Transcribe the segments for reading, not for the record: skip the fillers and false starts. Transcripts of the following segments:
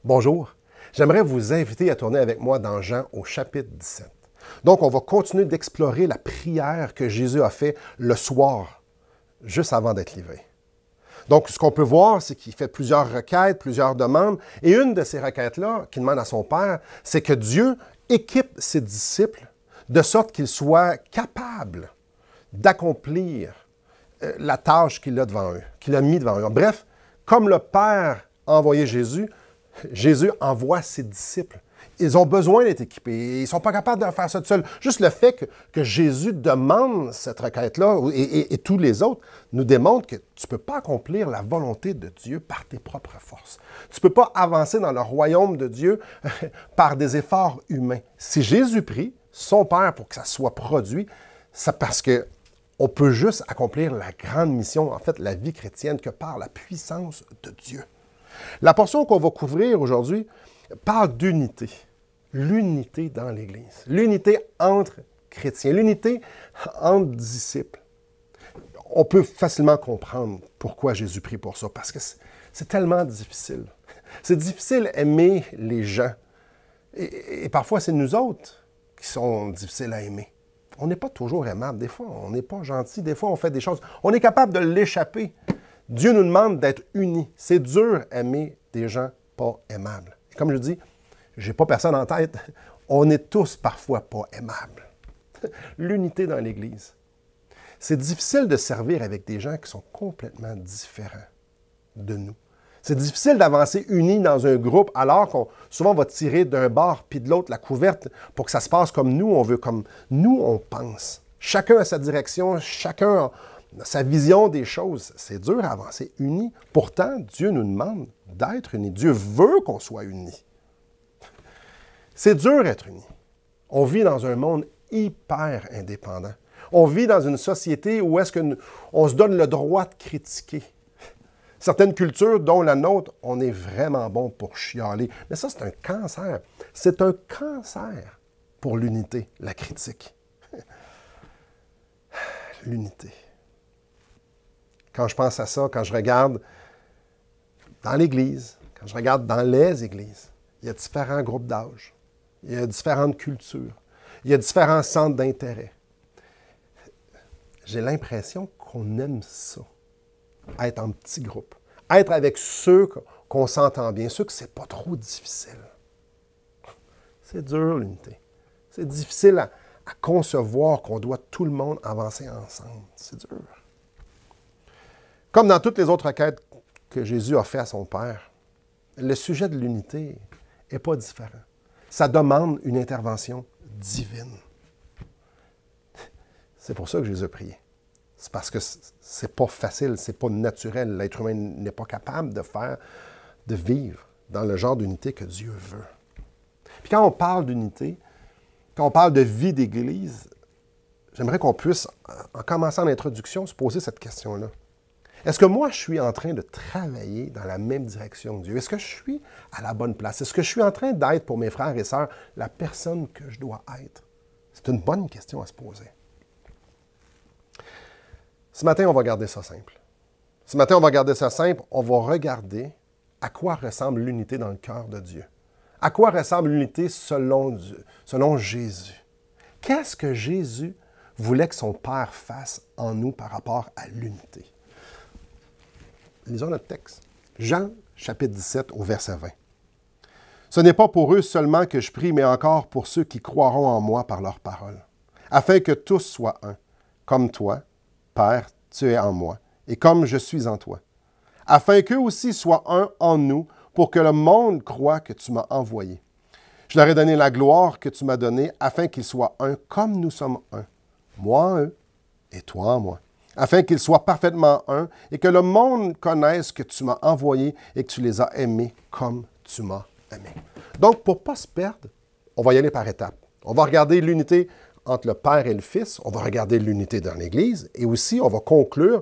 Bonjour, j'aimerais vous inviter à tourner avec moi dans Jean au chapitre 17. Donc, on va continuer d'explorer la prière que Jésus a fait le soir, juste avant d'être livré. Donc, ce qu'on peut voir, c'est qu'il fait plusieurs requêtes, plusieurs demandes, et une de ces requêtes-là, qu'il demande à son Père, c'est que Dieu équipe ses disciples de sorte qu'ils soient capables d'accomplir la tâche qu'il a devant eux, qu'il a mis devant eux. Bref, comme le Père a envoyé Jésus, Jésus envoie ses disciples. Ils ont besoin d'être équipés. Ils ne sont pas capables de faire ça tout seuls. Juste le fait que Jésus demande cette requête-là et tous les autres nous démontre que tu ne peux pas accomplir la volonté de Dieu par tes propres forces. Tu ne peux pas avancer dans le royaume de Dieu par des efforts humains. Si Jésus prie son Père pour que ça soit produit, c'est parce que on peut juste accomplir la grande mission, en fait, la vie chrétienne, que par la puissance de Dieu. La portion qu'on va couvrir aujourd'hui parle d'unité. L'unité dans l'Église. L'unité entre chrétiens. L'unité entre disciples. On peut facilement comprendre pourquoi Jésus prie pour ça, parce que c'est tellement difficile. C'est difficile d'aimer les gens. Et parfois, c'est nous autres qui sont difficiles à aimer. On n'est pas toujours aimable. Des fois, on n'est pas gentil. Des fois, on fait des choses. On est capable de l'échapper. Dieu nous demande d'être unis. C'est dur d'aimer des gens pas aimables. Et comme je dis, je n'ai pas personne en tête. On est tous parfois pas aimables. L'unité dans l'Église. C'est difficile de servir avec des gens qui sont complètement différents de nous. C'est difficile d'avancer unis dans un groupe alors qu'on souvent va tirer d'un bord puis de l'autre la couverte pour que ça se passe comme nous on veut, comme nous on pense. Chacun a sa direction, chacun a sa vision des choses. C'est dur à avancer unis. Pourtant, Dieu nous demande d'être unis. Dieu veut qu'on soit unis. C'est dur d'être unis. On vit dans un monde hyper indépendant. On vit dans une société où est-ce qu'on se donne le droit de critiquer. Certaines cultures, dont la nôtre, on est vraiment bon pour chialer. Mais ça, c'est un cancer. C'est un cancer pour l'unité, la critique. L'unité. Quand je pense à ça, quand je regarde dans l'Église, quand je regarde dans les églises, il y a différents groupes d'âge, il y a différentes cultures, il y a différents centres d'intérêt. J'ai l'impression qu'on aime ça, être en petits groupes, être avec ceux qu'on s'entend bien, ceux que c'est pas trop difficile. C'est dur, l'unité. C'est difficile à concevoir qu'on doit tout le monde avancer ensemble. C'est dur. Comme dans toutes les autres requêtes que Jésus a fait à son Père, le sujet de l'unité n'est pas différent. Ça demande une intervention divine. C'est pour ça que Jésus a prié. C'est parce que c'est pas facile, c'est pas naturel. L'être humain n'est pas capable de vivre dans le genre d'unité que Dieu veut. Puis quand on parle d'unité, quand on parle de vie d'Église, j'aimerais qu'on puisse, en commençant l'introduction, se poser cette question-là. Est-ce que moi, je suis en train de travailler dans la même direction que Dieu? Est-ce que je suis à la bonne place? Est-ce que je suis en train d'être pour mes frères et sœurs la personne que je dois être? C'est une bonne question à se poser. Ce matin, on va garder ça simple. Ce matin, on va garder ça simple. On va regarder à quoi ressemble l'unité dans le cœur de Dieu. À quoi ressemble l'unité selon Dieu, selon Jésus. Qu'est-ce que Jésus voulait que son Père fasse en nous par rapport à l'unité? Lisons notre texte. Jean, chapitre 17, au verset 20. « Ce n'est pas pour eux seulement que je prie, mais encore pour ceux qui croiront en moi par leur parole, afin que tous soient un, comme toi, Père, tu es en moi, et comme je suis en toi, afin qu'eux aussi soient un en nous, pour que le monde croie que tu m'as envoyé. Je leur ai donné la gloire que tu m'as donnée, afin qu'ils soient un comme nous sommes un, moi en eux, et toi en moi, afin qu'ils soient parfaitement un, et que le monde connaisse que tu m'as envoyé et que tu les as aimés comme tu m'as aimé. » Donc, pour ne pas se perdre, on va y aller par étapes. On va regarder l'unité entre le Père et le Fils, on va regarder l'unité dans l'Église, et aussi on va conclure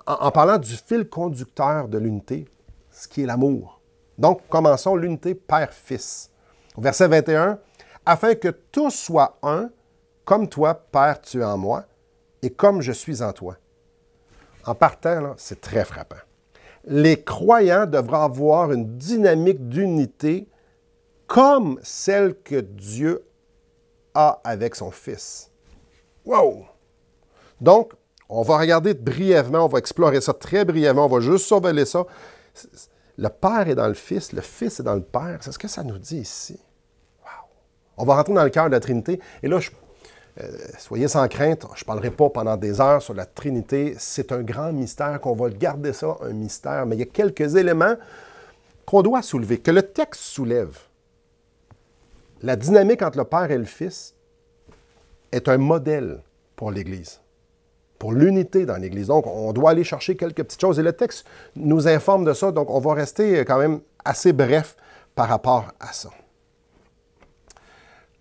en parlant du fil conducteur de l'unité, ce qui est l'amour. Donc, commençons l'unité Père-Fils. Verset 21, « Afin que tous soient un, comme toi, Père, tu es en moi, et comme je suis en toi. » En partant, là, c'est très frappant. les croyants devraient avoir une dynamique d'unité comme celle que Dieu a avec son Fils. Wow! Donc, on va regarder brièvement, on va explorer ça très brièvement, on va juste surveiller ça. Le Père est dans le Fils est dans le Père. C'est ce que ça nous dit ici. Wow! On va rentrer dans le cœur de la Trinité. Et là, soyez sans crainte, je ne parlerai pas pendant des heures sur la Trinité. C'est un grand mystère, qu'on va garder ça un mystère. Mais il y a quelques éléments qu'on doit soulever, que le texte soulève. La dynamique entre le Père et le Fils est un modèle pour l'Église, pour l'unité dans l'Église. Donc, on doit aller chercher quelques petites choses. Et le texte nous informe de ça, donc on va rester quand même assez bref par rapport à ça.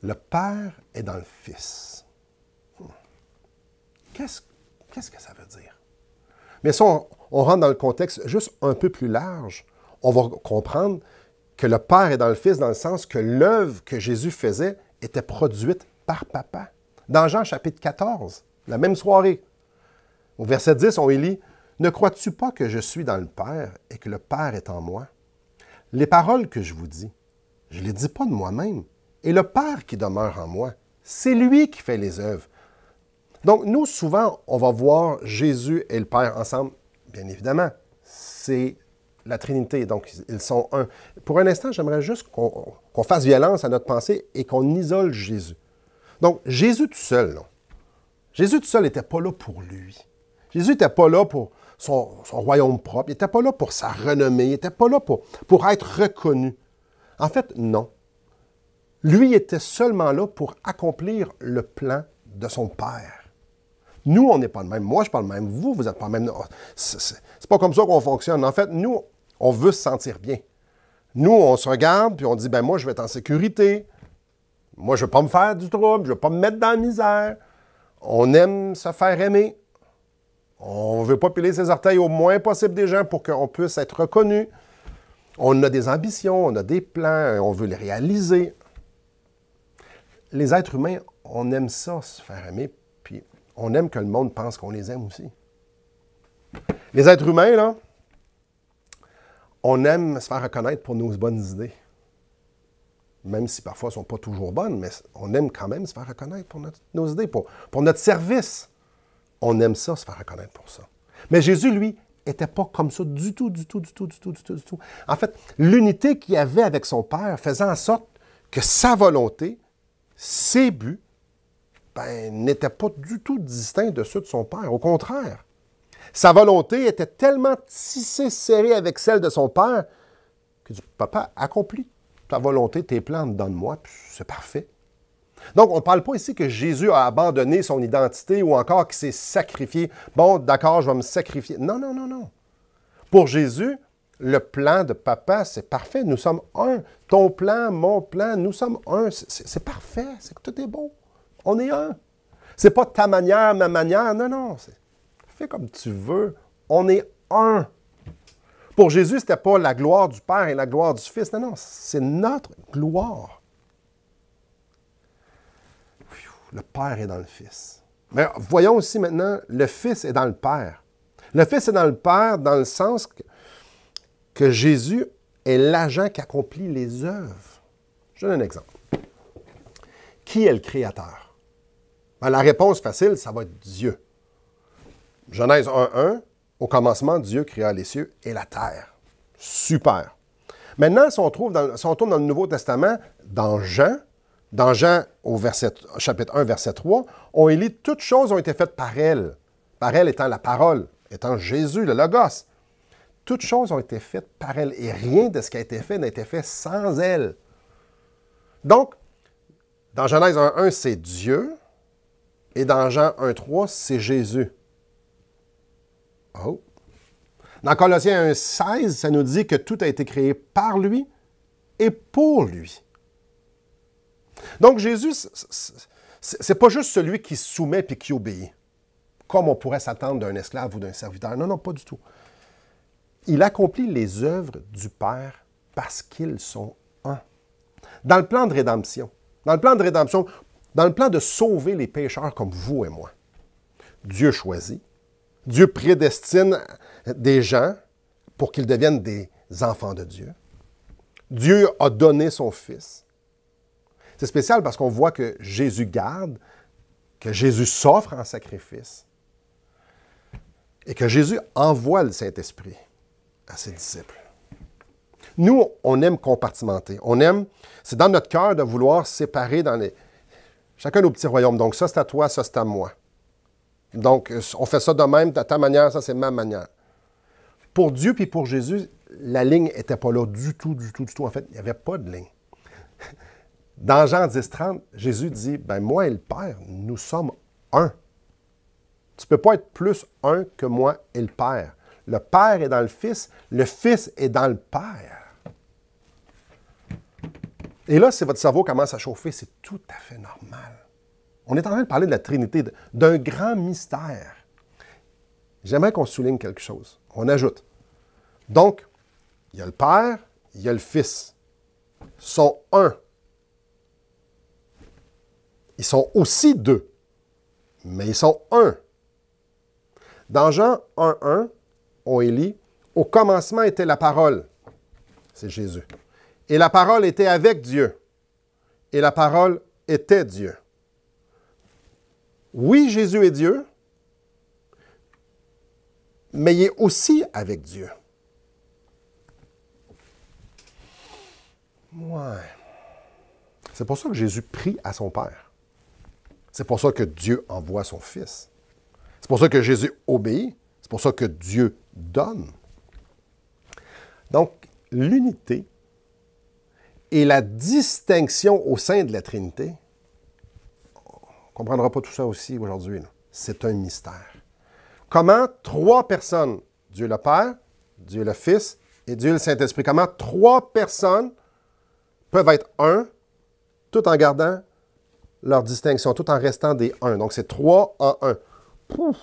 Le Père est dans le Fils. Qu'est-ce que ça veut dire? Mais si on rentre dans le contexte juste un peu plus large, on va comprendre que le Père est dans le Fils dans le sens que l'œuvre que Jésus faisait était produite par Papa. Dans Jean chapitre 14, la même soirée, au verset 10, on y lit « Ne crois-tu pas que je suis dans le Père et que le Père est en moi? Les paroles que je vous dis, je ne les dis pas de moi-même, et le Père qui demeure en moi, c'est lui qui fait les œuvres. » Donc, nous, souvent, on va voir Jésus et le Père ensemble. Bien évidemment, c'est la Trinité, donc ils sont un. Pour un instant, j'aimerais juste qu'on fasse violence à notre pensée et qu'on isole Jésus. Donc, Jésus tout seul, là. Jésus tout seul n'était pas là pour lui. Jésus n'était pas là pour son royaume propre. Il n'était pas là pour sa renommée. Il n'était pas là pour être reconnu. En fait, non. Lui était seulement là pour accomplir le plan de son Père. Nous, on n'est pas le même. Moi, je parle même. Vous n'êtes pas le même. C'est pas comme ça qu'on fonctionne. En fait, nous, on veut se sentir bien. Nous, on se regarde puis on dit, ben moi, je vais être en sécurité. Moi, je ne veux pas me faire du trouble. Je ne veux pas me mettre dans la misère. On aime se faire aimer. On ne veut pas piler ses orteils au moins possible des gens pour qu'on puisse être reconnu. On a des ambitions, on a des plans, on veut les réaliser. Les êtres humains, on aime ça, se faire aimer, puis on aime que le monde pense qu'on les aime aussi. Les êtres humains, là, on aime se faire reconnaître pour nos bonnes idées. Même si parfois elles ne sont pas toujours bonnes, mais on aime quand même se faire reconnaître pour nos idées, pour notre service. On aime ça, se faire reconnaître pour ça. Mais Jésus, lui, n'était pas comme ça du tout. En fait, l'unité qu'il avait avec son Père faisait en sorte que sa volonté, ses buts, n'étaient pas du tout distincts de ceux de son Père. Au contraire, sa volonté était tellement tissée, serrée avec celle de son Père que dit, « Papa, accomplis ta volonté, tes plans, donne-moi, puis c'est parfait. » Donc, on ne parle pas ici que Jésus a abandonné son identité ou encore qu'il s'est sacrifié. Bon, d'accord, je vais me sacrifier. Non. Pour Jésus, le plan de Papa, c'est parfait. Nous sommes un. Ton plan, mon plan, nous sommes un. C'est parfait. C'est que tout est beau. On est un. C'est pas ta manière, ma manière. Non. Fais comme tu veux. On est un. Pour Jésus, ce n'était pas la gloire du Père et la gloire du Fils. Non, c'est notre gloire. Le Père est dans le Fils. Mais voyons aussi maintenant, le Fils est dans le Père. Le Fils est dans le Père dans le sens que Jésus est l'agent qui accomplit les œuvres. Je donne un exemple. Qui est le Créateur? La réponse facile, ça va être Dieu. Genèse 1.1, au commencement, Dieu créa les cieux et la terre. Super. Maintenant, si on tourne dans le Nouveau Testament, dans Jean, au chapitre 1, verset 3, on y lit « Toutes choses ont été faites par elle ». Par elle étant la parole, étant Jésus, le Logos. Toutes choses ont été faites par elle et rien de ce qui a été fait n'a été fait sans elle. Donc, dans Genèse 1.1, c'est Dieu et dans Jean 1.3, c'est Jésus. Oh! Dans Colossiens 1.16, ça nous dit que tout a été créé par lui et pour lui. Donc, Jésus, c'est pas juste celui qui soumet puis qui obéit, comme on pourrait s'attendre d'un esclave ou d'un serviteur. Non, pas du tout. Il accomplit les œuvres du Père parce qu'ils sont un. Dans le plan de rédemption, dans le plan de sauver les pécheurs comme vous et moi, Dieu choisit, Dieu prédestine des gens pour qu'ils deviennent des enfants de Dieu. Dieu a donné son Fils. C'est spécial parce qu'on voit que Jésus garde, que Jésus s'offre en sacrifice et que Jésus envoie le Saint-Esprit à ses disciples. Nous, on aime compartimenter. C'est dans notre cœur de vouloir séparer chacun nos petits royaumes. Donc, ça, c'est à toi, ça, c'est à moi. Donc, on fait ça de même, de ta manière, ça, c'est ma manière. Pour Dieu puis pour Jésus, la ligne n'était pas là du tout. En fait, il n'y avait pas de ligne. Dans Jean 10:30, Jésus dit, « moi et le Père, nous sommes un. Tu ne peux pas être plus un que moi et le Père. Le Père est dans le Fils est dans le Père. » Et là, si votre cerveau commence à chauffer, c'est tout à fait normal. On est en train de parler de la Trinité, d'un grand mystère. J'aimerais qu'on souligne quelque chose. On ajoute. Donc, il y a le Père, il y a le Fils. Ils sont un. Ils sont aussi deux, mais ils sont un. Dans Jean 1:1, on lit, « Au commencement était la parole. » C'est Jésus. « Et la parole était avec Dieu. Et la parole était Dieu. » Oui, Jésus est Dieu, mais il est aussi avec Dieu. Ouais. C'est pour ça que Jésus prie à son Père. C'est pour ça que Dieu envoie son Fils. C'est pour ça que Jésus obéit. C'est pour ça que Dieu donne. Donc, l'unité et la distinction au sein de la Trinité, on ne comprendra pas tout ça aussi aujourd'hui. C'est un mystère. Comment trois personnes, Dieu le Père, Dieu le Fils et Dieu le Saint-Esprit, comment trois personnes peuvent être un, tout en gardant leur distinction, tout en restant des un. Donc, c'est 3 en 1. Pouf.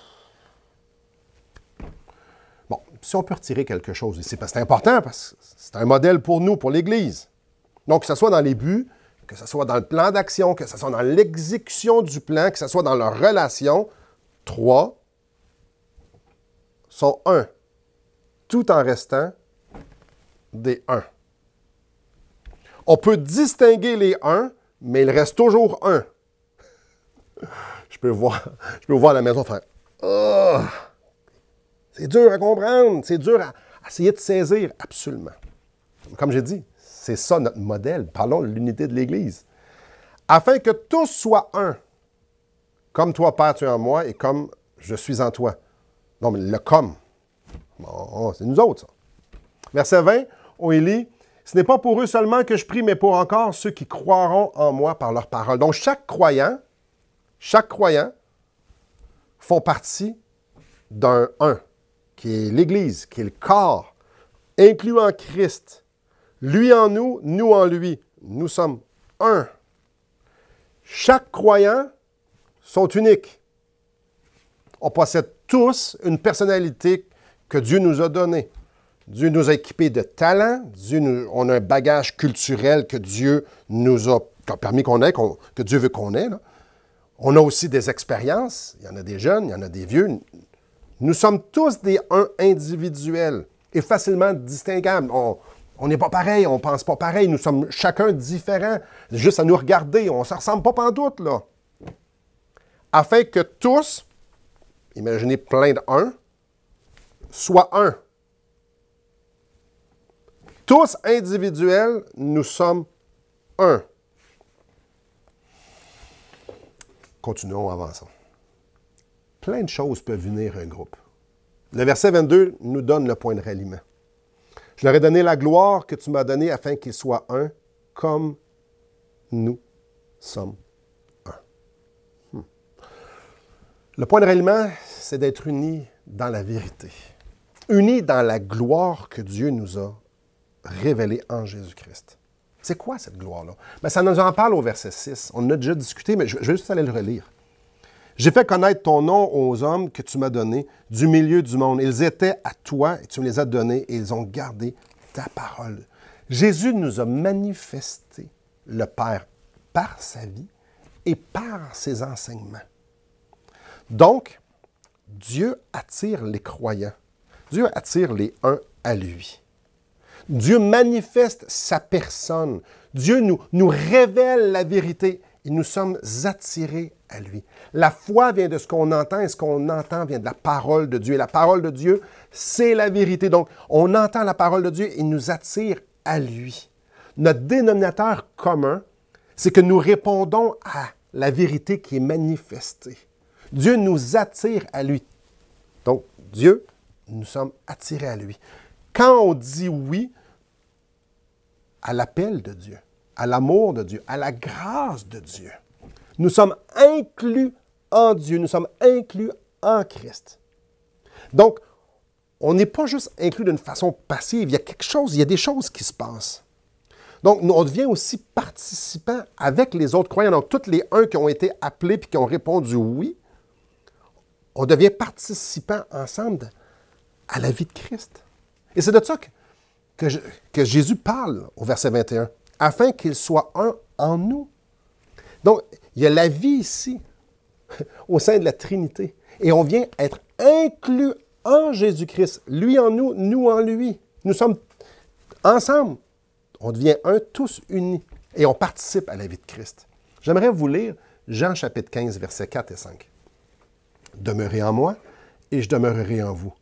Bon, si on peut retirer quelque chose ici, parce que c'est important, parce que c'est un modèle pour nous, pour l'Église. Donc, que ce soit dans les buts, que ce soit dans le plan d'action, que ce soit dans l'exécution du plan, que ce soit dans leur relation, 3 sont 1, tout en restant des 1. On peut distinguer les 1, mais il reste toujours 1. Je peux voir à la maison faire « Oh! C'est dur à comprendre, c'est dur à essayer de saisir. » Absolument. Comme j'ai dit, c'est ça notre modèle. Parlons de l'unité de l'Église. Afin que tous soient un, comme toi, Père, tu es en moi, et comme je suis en toi. Non, mais le « comme », bon, c'est nous autres, ça. Verset 20, on y lit « Ce n'est pas pour eux seulement que je prie, mais pour encore ceux qui croiront en moi par leur parole. » Donc, chaque croyant font partie d'un un, qui est l'Église, qui est le corps, incluant Christ. Lui en nous, nous en lui. Nous sommes un. Chaque croyant sont uniques. On possède tous une personnalité que Dieu nous a donnée. Dieu nous a équipés de talents. On a un bagage culturel que Dieu nous a permis qu'on ait, que Dieu veut qu'on ait. Là. On a aussi des expériences. Il y en a des jeunes, il y en a des vieux. Nous sommes tous des uns individuels et facilement distinguables. On n'est pas pareil, on ne pense pas pareil. Nous sommes chacun différents. Juste à nous regarder, on ne se ressemble pas pantoute, là. Afin que tous, imaginez plein de un, soient un. Tous individuels, nous sommes un. Continuons, avançons. Plein de choses peuvent unir un groupe. Le verset 22 nous donne le point de ralliement. Je leur ai donné la gloire que tu m'as donnée afin qu'ils soient un, comme nous sommes un. Le point de ralliement, c'est d'être unis dans la vérité. Unis dans la gloire que Dieu nous a révélée en Jésus-Christ. C'est quoi cette gloire-là? Bien, ça nous en parle au verset 6. On en a déjà discuté, mais je vais juste aller le relire. « J'ai fait connaître ton nom aux hommes que tu m'as donnés du milieu du monde. Ils étaient à toi et tu me les as donnés et ils ont gardé ta parole. » Jésus nous a manifesté le Père par sa vie et par ses enseignements. Donc, Dieu attire les croyants. Dieu attire les uns à lui. Dieu manifeste sa personne. Dieu nous révèle la vérité et nous sommes attirés à lui. La foi vient de ce qu'on entend et ce qu'on entend vient de la parole de Dieu. Et la parole de Dieu, c'est la vérité. Donc, on entend la parole de Dieu et nous attire à lui. Notre dénominateur commun, c'est que nous répondons à la vérité qui est manifestée. Dieu nous attire à lui. Donc, Dieu, nous sommes attirés à lui. Quand on dit oui à l'appel de Dieu, à l'amour de Dieu, à la grâce de Dieu, nous sommes inclus en Dieu, nous sommes inclus en Christ. Donc, on n'est pas juste inclus d'une façon passive, il y a quelque chose, il y a des choses qui se passent. Donc, on devient aussi participant avec les autres croyants. Donc, tous les uns qui ont été appelés et qui ont répondu oui, on devient participant ensemble à la vie de Christ. Et c'est de ça que Jésus parle au verset 21, afin qu'il soit un en nous. Donc, il y a la vie ici, au sein de la Trinité. Et on vient être inclus en Jésus-Christ. Lui en nous, nous en lui. Nous sommes ensemble. On devient un, tous unis. Et on participe à la vie de Christ. J'aimerais vous lire Jean chapitre 15, versets 4 et 5. « Demeurez en moi, et je demeurerai en vous.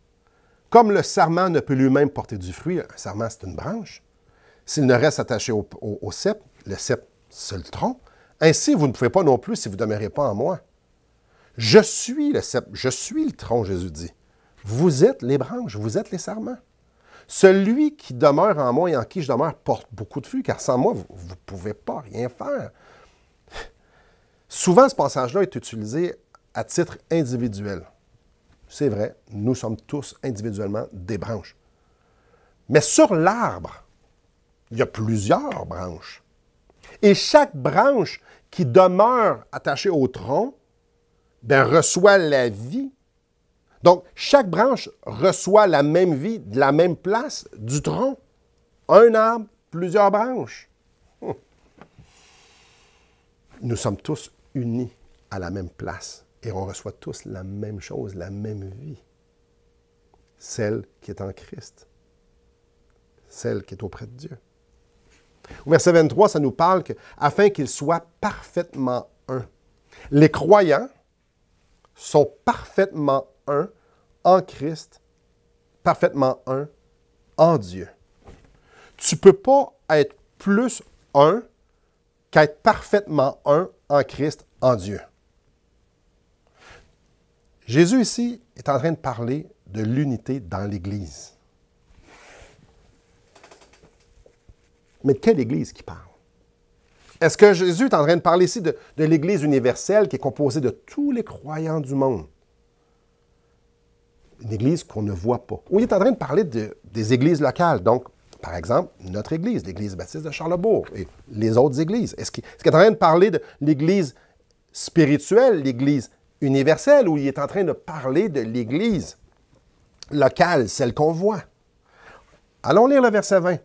Comme le sarment ne peut lui-même porter du fruit, un sarment c'est une branche, s'il ne reste attaché au cep, le cep c'est le tronc, ainsi vous ne pouvez pas non plus si vous ne demeurez pas en moi. Je suis le cep, je suis le tronc, Jésus dit. Vous êtes les branches, vous êtes les sarments. Celui qui demeure en moi et en qui je demeure porte beaucoup de fruits, car sans moi, vous ne pouvez pas rien faire. » Souvent, ce passage-là est utilisé à titre individuel. C'est vrai, nous sommes tous individuellement des branches. Mais sur l'arbre, il y a plusieurs branches. Et chaque branche qui demeure attachée au tronc, reçoit la vie. Donc, chaque branche reçoit la même vie de la même place du tronc. Un arbre, plusieurs branches. Nous sommes tous unis à la même place et on reçoit tous la même chose, la même vie. Celle qui est en Christ. Celle qui est auprès de Dieu. Au verset 23, ça nous parle que, afin qu'ils soient parfaitement un. Les croyants sont parfaitement un en Christ, parfaitement un en Dieu. Tu ne peux pas être plus un qu'être parfaitement un en Christ, en Dieu. Jésus ici est en train de parler de l'unité dans l'Église. Mais de quelle Église qui parle? Est-ce que Jésus est en train de parler ici de l'Église universelle qui est composée de tous les croyants du monde? Une Église qu'on ne voit pas. Ou il est en train de parler des Églises locales. Donc, par exemple, notre Église, l'Église baptiste de Charlesbourg et les autres Églises. Est-ce qu'il est en train de parler de l'Église spirituelle, l'Église universelle, ou il est en train de parler de l'Église locale, celle qu'on voit? Allons lire le verset 20.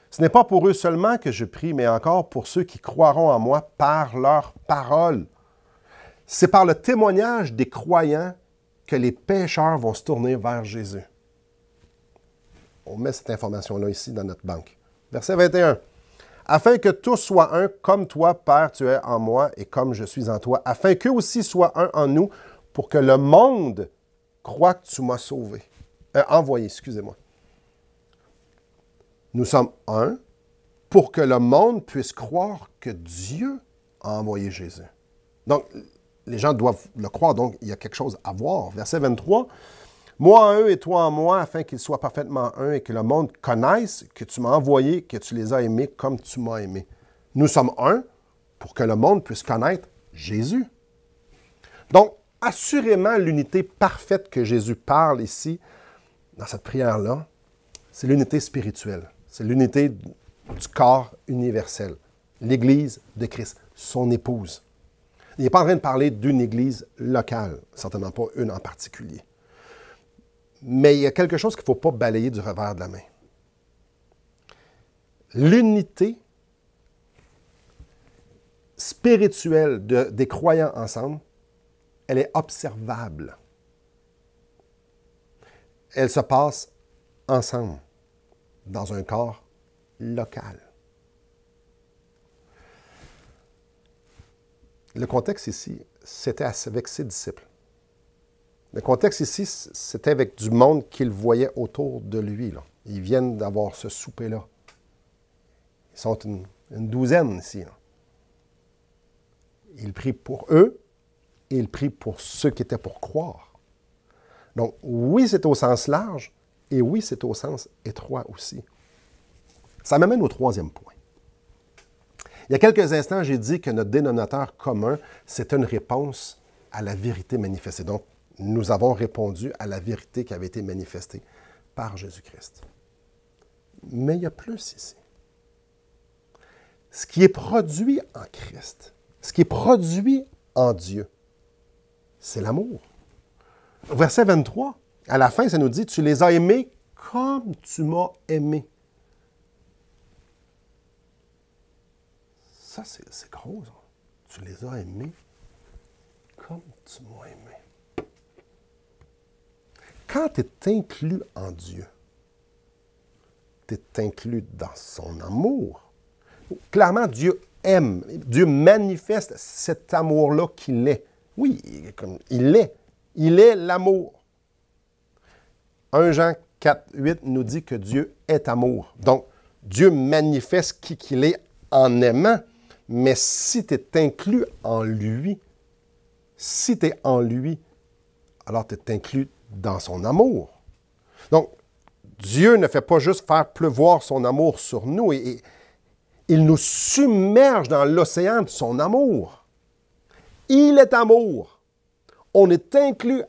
Ce n'est pas pour eux seulement que je prie, mais encore pour ceux qui croiront en moi par leur parole. C'est par le témoignage des croyants que les pécheurs vont se tourner vers Jésus. On met cette information-là ici dans notre banque. Verset 21. Afin que tous soient un, comme toi, Père, tu es en moi, et comme je suis en toi, afin qu'eux aussi soient un en nous, pour que le monde croie que tu m'as sauvé. Envoyé, excusez-moi. Nous sommes un pour que le monde puisse croire que Dieu a envoyé Jésus. Donc, les gens doivent le croire, donc il y a quelque chose à voir. Verset 23. Moi en eux et toi en moi, afin qu'ils soient parfaitement un et que le monde connaisse que tu m'as envoyé, que tu les as aimés comme tu m'as aimé. Nous sommes un pour que le monde puisse connaître Jésus. Donc, assurément, l'unité parfaite que Jésus parle ici, dans cette prière-là, c'est l'unité spirituelle. C'est l'unité du corps universel. L'Église de Christ, son épouse. Il n'est pas en train de parler d'une Église locale, certainement pas une en particulier. Mais il y a quelque chose qu'il ne faut pas balayer du revers de la main. L'unité spirituelle des croyants ensemble, elle est observable. Elle se passe ensemble dans un corps local. Le contexte ici, c'était avec ses disciples. Le contexte ici, c'était avec du monde qu'il voyait autour de lui, là. Ils viennent d'avoir ce souper-là. Ils sont une douzaine ici, là. Il prie pour eux et il prie pour ceux qui étaient pour croire. Donc, oui, c'est au sens large et oui, c'est au sens étroit aussi. Ça m'amène au troisième point. Il y a quelques instants, j'ai dit que notre dénominateur commun, c'est une réponse à la vérité manifestée. Donc, nous avons répondu à la vérité qui avait été manifestée par Jésus-Christ. Mais il y a plus ici. Ce qui est produit en Christ, ce qui est produit en Dieu, c'est l'amour. Verset 23, à la fin, ça nous dit « Tu les as aimés comme tu m'as aimé. » Ça, c'est gros, ça. Tu les as aimés comme tu m'as aimé. Quand tu es inclus en Dieu, tu es inclus dans son amour. Clairement, Dieu aime, Dieu manifeste cet amour-là qu'il est. Oui, il est. Il est l'amour. 1 Jean 4, 8 nous dit que Dieu est amour. Donc, Dieu manifeste qui qu'il est en aimant, mais si tu es inclus en lui, si tu es en lui, alors tu es inclus dans son amour. Donc, Dieu ne fait pas juste faire pleuvoir son amour sur nous, et il nous submerge dans l'océan de son amour. Il est amour. On est inclus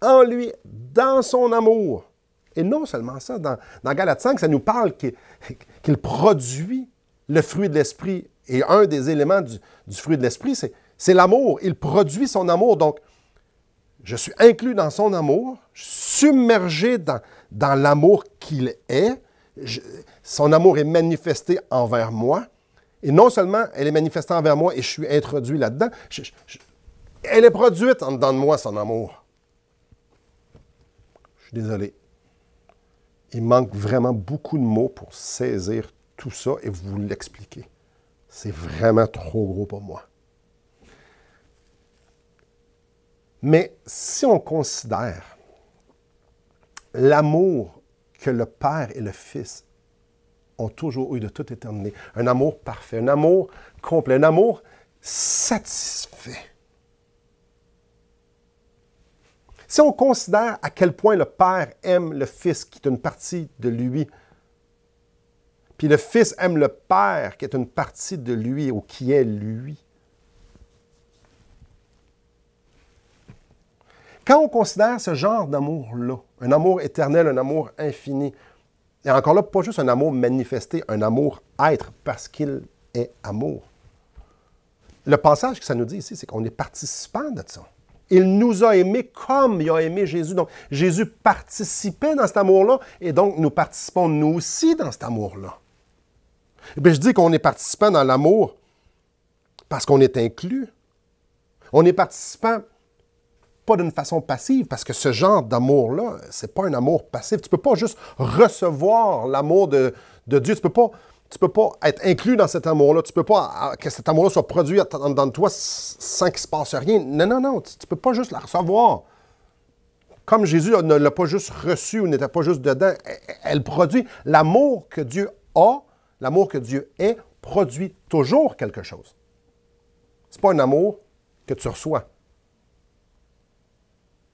en lui, dans son amour. Et non seulement ça, dans Galates 5, ça nous parle qu'il produit le fruit de l'esprit. Et un des éléments du fruit de l'esprit, c'est l'amour. Il produit son amour. Donc, je suis inclus dans son amour, submergé dans l'amour qu'il est. Son amour est manifesté envers moi. Et non seulement elle est manifestée envers moi et je suis introduit là-dedans, elle est produite en dedans de moi, son amour. Je suis désolé. Il manque vraiment beaucoup de mots pour saisir tout ça et vous l'expliquer. C'est vraiment trop gros pour moi. Mais si on considère l'amour que le Père et le Fils ont toujours eu de toute éternité, un amour parfait, un amour complet, un amour satisfait. Si on considère à quel point le Père aime le Fils, qui est une partie de lui, puis le Fils aime le Père, qui est une partie de lui, ou qui est lui. Quand on considère ce genre d'amour-là, un amour éternel, un amour infini, et encore là, pas juste un amour manifesté, un amour être, parce qu'il est amour. Le passage que ça nous dit ici, c'est qu'on est participant de ça. Il nous a aimés comme il a aimé Jésus. Donc, Jésus participait dans cet amour-là, et donc nous participons nous aussi dans cet amour-là. Et bien, je dis qu'on est participant dans l'amour parce qu'on est inclus. On est participant pas d'une façon passive, parce que ce genre d'amour-là, c'est pas un amour passif. Tu peux pas juste recevoir l'amour de Dieu. Tu peux pas être inclus dans cet amour-là. Tu peux pas que cet amour-là soit produit dans toi sans qu'il se passe rien. Non. Tu peux pas juste la recevoir. Comme Jésus ne l'a pas juste reçu ou n'était pas juste dedans, elle produit. L'amour que Dieu a, l'amour que Dieu est, produit toujours quelque chose. C'est pas un amour que tu reçois.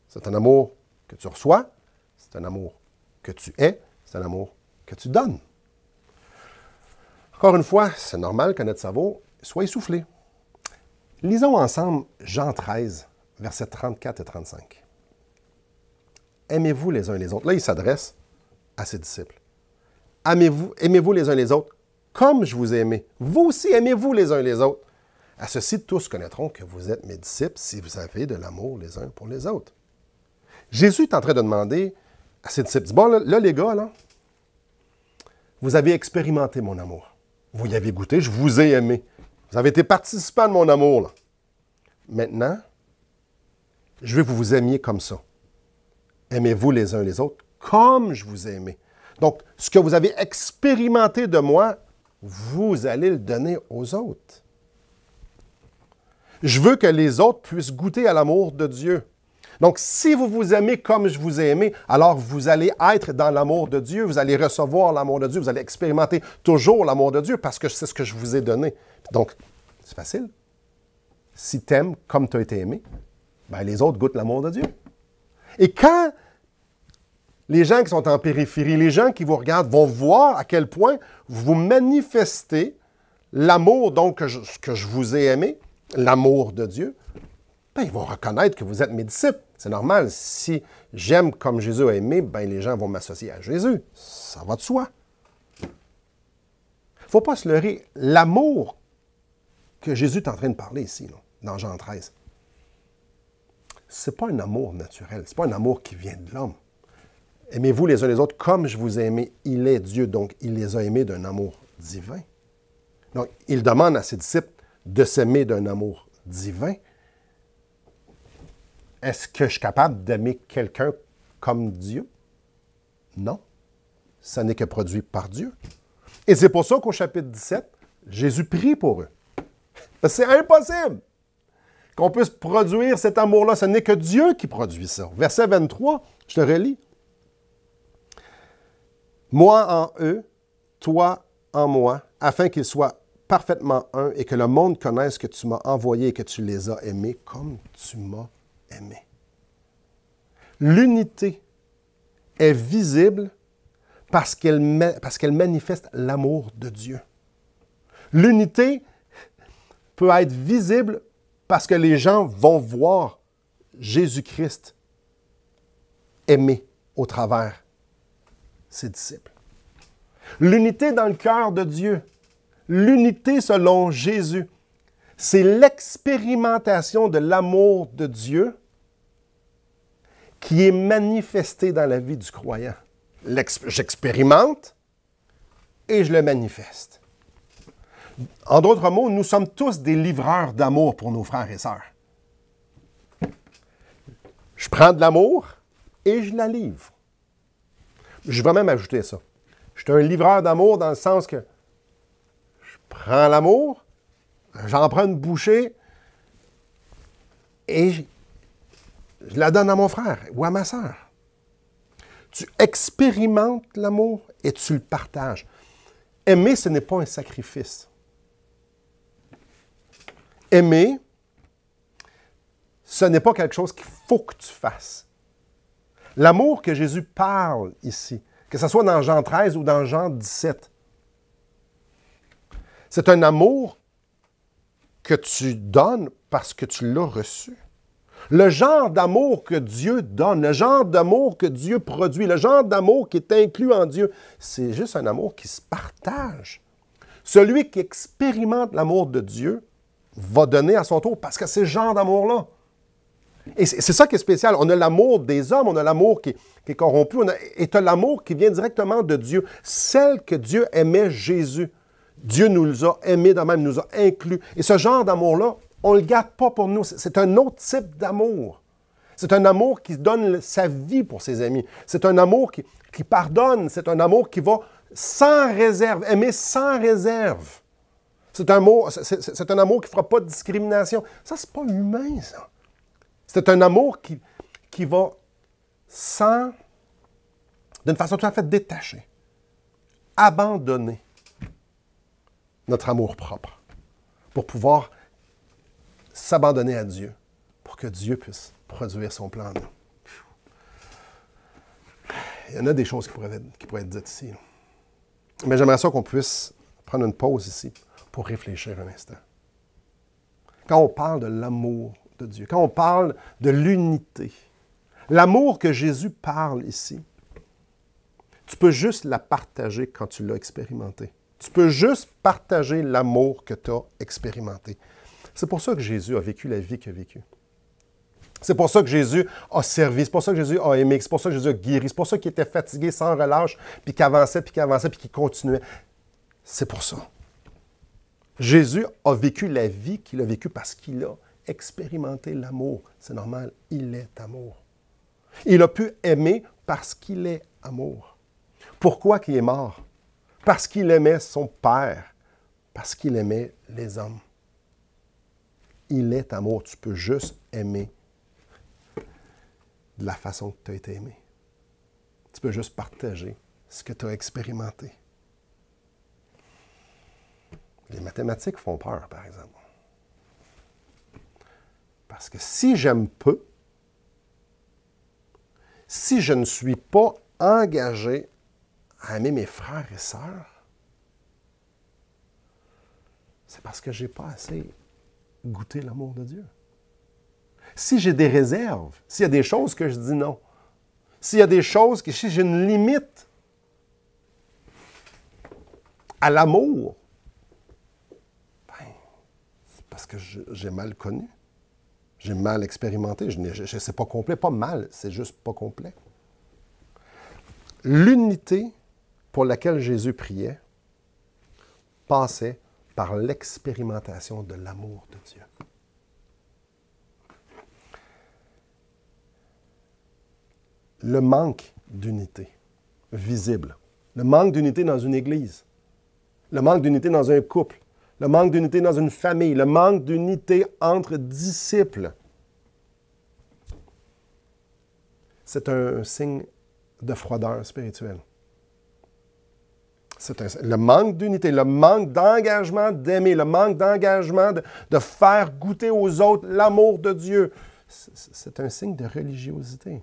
C'est un amour que tu reçois, c'est un amour que tu es, c'est un amour que tu donnes. Encore une fois, c'est normal que notre cerveau soit essoufflé. Lisons ensemble Jean 13, versets 34 et 35. Aimez-vous les uns les autres. Là, il s'adresse à ses disciples. Aimez-vous les uns les autres comme je vous ai aimé. Vous aussi, aimez-vous les uns les autres. À ceci, tous connaîtront que vous êtes mes disciples si vous avez de l'amour les uns pour les autres. Jésus est en train de demander à ses disciples, bon, là les gars, là, vous avez expérimenté mon amour. Vous y avez goûté, je vous ai aimé. Vous avez été participants de mon amour, là. Maintenant, je veux que vous vous aimiez comme ça. Aimez-vous les uns les autres comme je vous ai aimé. Donc, ce que vous avez expérimenté de moi, vous allez le donner aux autres. Je veux que les autres puissent goûter à l'amour de Dieu. Donc, si vous vous aimez comme je vous ai aimé, alors vous allez être dans l'amour de Dieu, vous allez recevoir l'amour de Dieu, vous allez expérimenter toujours l'amour de Dieu parce que c'est ce que je vous ai donné. Donc, c'est facile. Si tu aimes comme tu as été aimé, ben les autres goûtent l'amour de Dieu. Et quand les gens qui sont en périphérie, les gens qui vous regardent vont voir à quel point vous manifestez l'amour donc que je vous ai aimé, l'amour de Dieu, ben, ils vont reconnaître que vous êtes mes disciples. C'est normal. Si j'aime comme Jésus a aimé, ben, les gens vont m'associer à Jésus. Ça va de soi. Il ne faut pas se leurrer. L'amour que Jésus est en train de parler ici, là, dans Jean 13, ce n'est pas un amour naturel. Ce n'est pas un amour qui vient de l'homme. Aimez-vous les uns les autres comme je vous ai aimé. Il est Dieu, donc il les a aimés d'un amour divin. Donc, il demande à ses disciples de s'aimer d'un amour divin. Est-ce que je suis capable d'aimer quelqu'un comme Dieu? Non. Ça n'est que produit par Dieu. Et c'est pour ça qu'au chapitre 17, Jésus prie pour eux. Parce que c'est impossible qu'on puisse produire cet amour-là. Ce n'est que Dieu qui produit ça. Verset 23, je te relis. Moi en eux, toi en moi, afin qu'ils soient parfaitement un et que le monde connaisse que tu m'as envoyé et que tu les as aimés comme tu m'as aimé. L'unité est visible parce qu'elle manifeste l'amour de Dieu. L'unité peut être visible parce que les gens vont voir Jésus-Christ aimer au travers ses disciples. L'unité dans le cœur de Dieu, l'unité selon Jésus, c'est l'expérimentation de l'amour de Dieu qui est manifestée dans la vie du croyant. J'expérimente et je le manifeste. En d'autres mots, nous sommes tous des livreurs d'amour pour nos frères et sœurs. Je prends de l'amour et je la livre. Je vais même ajouter ça. Je suis un livreur d'amour dans le sens que je prends l'amour, j'en prends une bouchée et je la donne à mon frère ou à ma sœur. Tu expérimentes l'amour et tu le partages. Aimer, ce n'est pas un sacrifice. Aimer, ce n'est pas quelque chose qu'il faut que tu fasses. L'amour que Jésus parle ici, que ce soit dans Jean 13 ou dans Jean 17, c'est un amour que tu donnes parce que tu l'as reçu. Le genre d'amour que Dieu donne, le genre d'amour que Dieu produit, le genre d'amour qui est inclus en Dieu, c'est juste un amour qui se partage. Celui qui expérimente l'amour de Dieu va donner à son tour parce que c'est ce genre d'amour-là. Et c'est ça qui est spécial. On a l'amour des hommes, on a l'amour qui est corrompu, et tu as l'amour qui vient directement de Dieu. Celle que Dieu aimait Jésus. Dieu nous a aimés de même, nous a inclus. Et ce genre d'amour-là, on ne le garde pas pour nous. C'est un autre type d'amour. C'est un amour qui donne sa vie pour ses amis. C'est un amour qui pardonne. C'est un amour qui va sans réserve, aimer sans réserve. C'est un amour qui ne fera pas de discrimination. Ça, c'est pas humain, ça. C'est un amour qui va d'une façon tout à fait détachée, abandonner notre amour propre pour pouvoir s'abandonner à Dieu, pour que Dieu puisse produire son plan en nous. Il y en a des choses qui pourraient être dites ici. Mais j'aimerais ça qu'on puisse prendre une pause ici pour réfléchir un instant. Quand on parle de l'amour de Dieu, quand on parle de l'unité, l'amour que Jésus parle ici, tu peux juste la partager quand tu l'as expérimenté. Tu peux juste partager l'amour que tu as expérimenté. C'est pour ça que Jésus a vécu la vie qu'il a vécue. C'est pour ça que Jésus a servi, c'est pour ça que Jésus a aimé, c'est pour ça que Jésus a guéri, c'est pour ça qu'il était fatigué sans relâche, puis qu'il avançait, puis qu'il continuait. C'est pour ça. Jésus a vécu la vie qu'il a vécue parce qu'il a expérimenté l'amour. C'est normal, il est amour. Il a pu aimer parce qu'il est amour. Pourquoi qu'il est mort? Parce qu'il aimait son Père, parce qu'il aimait les hommes. Il est amour. Tu peux juste aimer de la façon que tu as été aimé. Tu peux juste partager ce que tu as expérimenté. Les mathématiques font peur, par exemple. Parce que si j'aime peu, si je ne suis pas engagé à aimer mes frères et sœurs, c'est parce que je n'ai pas assez goûté l'amour de Dieu. Si j'ai des réserves, s'il y a des choses que je dis non, s'il y a des choses que si j'ai une limite à l'amour, ben, c'est parce que j'ai mal connu. J'ai mal expérimenté. C'est pas complet, pas mal, c'est juste pas complet. L'unité pour laquelle Jésus priait passait par l'expérimentation de l'amour de Dieu. Le manque d'unité visible, le manque d'unité dans une église, le manque d'unité dans un couple, le manque d'unité dans une famille, le manque d'unité entre disciples, c'est un signe de froideur spirituelle. Le manque d'unité, le manque d'engagement d'aimer, le manque d'engagement de faire goûter aux autres l'amour de Dieu, c'est un signe de religiosité.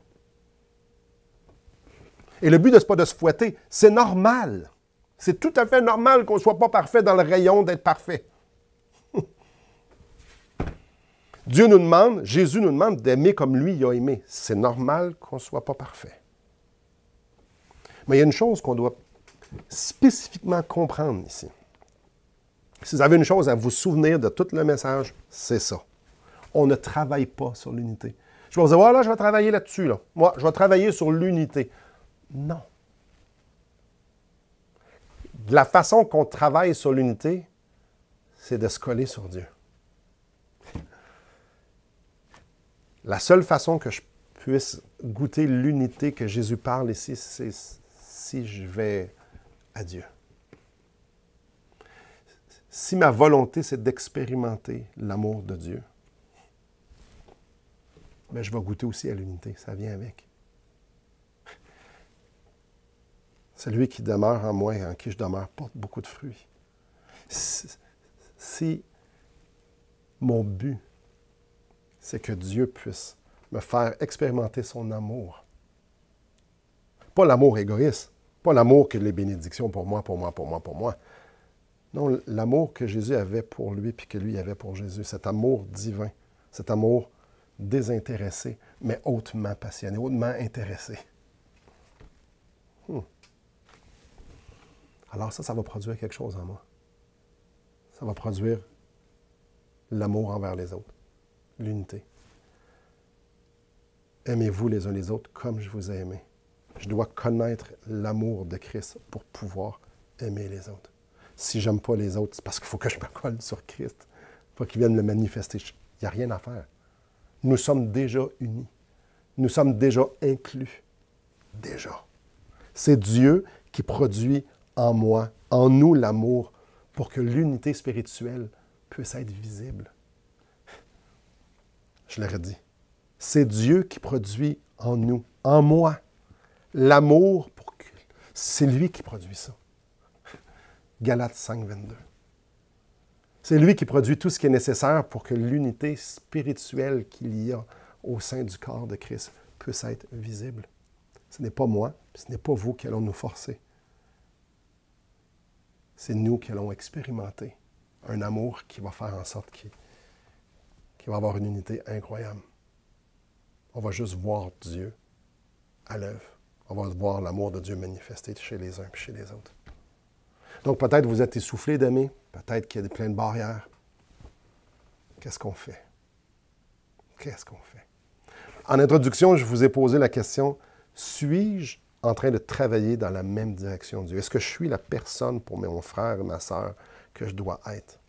Et le but, ce n'est pas de se fouetter, c'est normal. C'est tout à fait normal qu'on ne soit pas parfait dans le rayon d'être parfait. Dieu nous demande, Jésus nous demande d'aimer comme lui il a aimé. C'est normal qu'on ne soit pas parfait. Mais il y a une chose qu'on doit spécifiquement comprendre ici. Si vous avez une chose à vous souvenir de tout le message, c'est ça. On ne travaille pas sur l'unité. Je vais vous dire, voilà, je vais travailler là-dessus. Là. Moi, je vais travailler sur l'unité. Non. La façon qu'on travaille sur l'unité, c'est de se coller sur Dieu. La seule façon que je puisse goûter l'unité que Jésus parle ici, c'est si je vais à Dieu. Si ma volonté, c'est d'expérimenter l'amour de Dieu, bien, je vais goûter aussi à l'unité. Ça vient avec. Celui qui demeure en moi et en qui je demeure porte beaucoup de fruits. Si mon but, c'est que Dieu puisse me faire expérimenter son amour, pas l'amour égoïste, pas l'amour que les bénédictions pour moi, pour moi, pour moi, pour moi. Non, l'amour que Jésus avait pour lui puis que lui avait pour Jésus, cet amour divin, cet amour désintéressé, mais hautement passionné, hautement intéressé. Alors ça va produire quelque chose en moi. Ça va produire l'amour envers les autres, l'unité. Aimez-vous les uns les autres comme je vous ai aimé. Je dois connaître l'amour de Christ pour pouvoir aimer les autres. Si je n'aime pas les autres, c'est parce qu'il faut que je me colle sur Christ. Il faut qu'il vienne le manifester. Il n'y a rien à faire. Nous sommes déjà unis. Nous sommes déjà inclus. Déjà. C'est Dieu qui produit en moi, en nous, l'amour pour que l'unité spirituelle puisse être visible. Je le redis. C'est Dieu qui produit en nous, en moi, l'amour pour que... C'est lui qui produit ça. Galates 5, 22. C'est lui qui produit tout ce qui est nécessaire pour que l'unité spirituelle qu'il y a au sein du corps de Christ puisse être visible. Ce n'est pas moi, ce n'est pas vous qui allons nous forcer. C'est nous qui allons expérimenter un amour qui va faire en sorte qu'il va avoir une unité incroyable. On va juste voir Dieu à l'œuvre. On va voir l'amour de Dieu manifesté chez les uns et chez les autres. Donc peut-être vous êtes essoufflé d'aimer, peut-être qu'il y a plein de barrières. Qu'est-ce qu'on fait? Qu'est-ce qu'on fait? En introduction, je vous ai posé la question, suis-je en train de travailler dans la même direction que Dieu? Est-ce que je suis la personne pour mon frère et ma sœur que je dois être?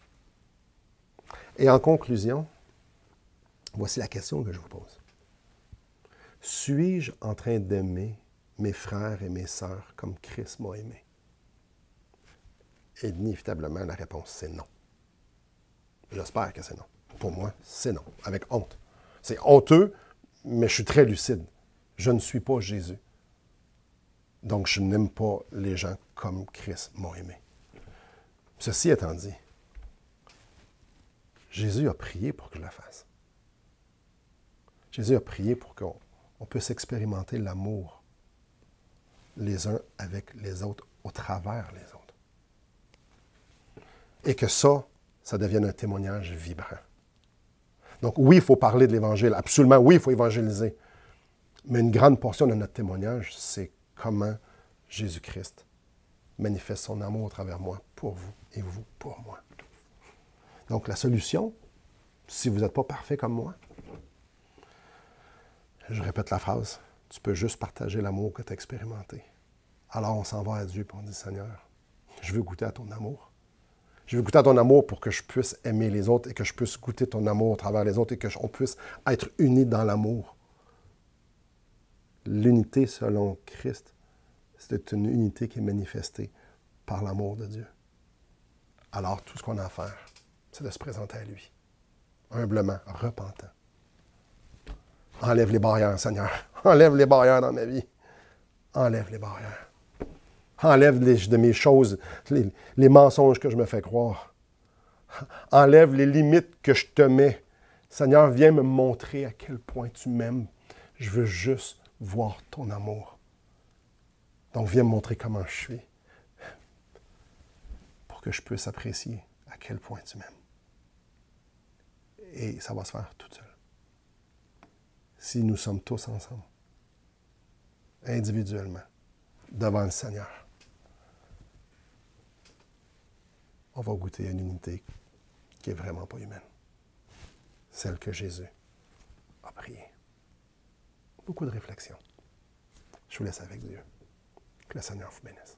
Et en conclusion, voici la question que je vous pose. Suis-je en train d'aimer mes frères et mes sœurs comme Christ m'a aimé? Et inévitablement, la réponse, c'est non. J'espère que c'est non. Pour moi, c'est non, avec honte. C'est honteux, mais je suis très lucide. Je ne suis pas Jésus. Donc, je n'aime pas les gens comme Christ m'a aimé. Ceci étant dit, Jésus a prié pour que je la fasse. Jésus a prié pour qu'on puisse expérimenter l'amour les uns avec les autres, au travers les autres. Et que ça devienne un témoignage vibrant. Donc oui, il faut parler de l'Évangile, absolument, oui, il faut évangéliser. Mais une grande portion de notre témoignage, c'est comment Jésus-Christ manifeste son amour au travers moi, pour vous, et vous pour moi. Donc la solution, si vous n'êtes pas parfait comme moi, je répète la phrase, tu peux juste partager l'amour que tu as expérimenté. Alors on s'en va à Dieu et on dit, Seigneur, je veux goûter à ton amour. Je veux goûter à ton amour pour que je puisse aimer les autres et que je puisse goûter ton amour au travers les autres et qu'on puisse être unis dans l'amour. L'unité selon Christ, c'est une unité qui est manifestée par l'amour de Dieu. Alors, tout ce qu'on a à faire, c'est de se présenter à lui, humblement, repentant. Enlève les barrières, Seigneur. Enlève les barrières dans ma vie. Enlève les barrières. Enlève de mes choses, les mensonges que je me fais croire. Enlève les limites que je te mets. Seigneur, viens me montrer à quel point tu m'aimes. Je veux juste voir ton amour. Donc, viens me montrer comment je suis pour que je puisse apprécier à quel point tu m'aimes. Et ça va se faire tout seul. Si nous sommes tous ensemble, individuellement, devant le Seigneur, on va goûter à une unité qui n'est vraiment pas humaine. Celle que Jésus a priée. Beaucoup de réflexion. Je vous laisse avec Dieu. Que le Seigneur vous bénisse.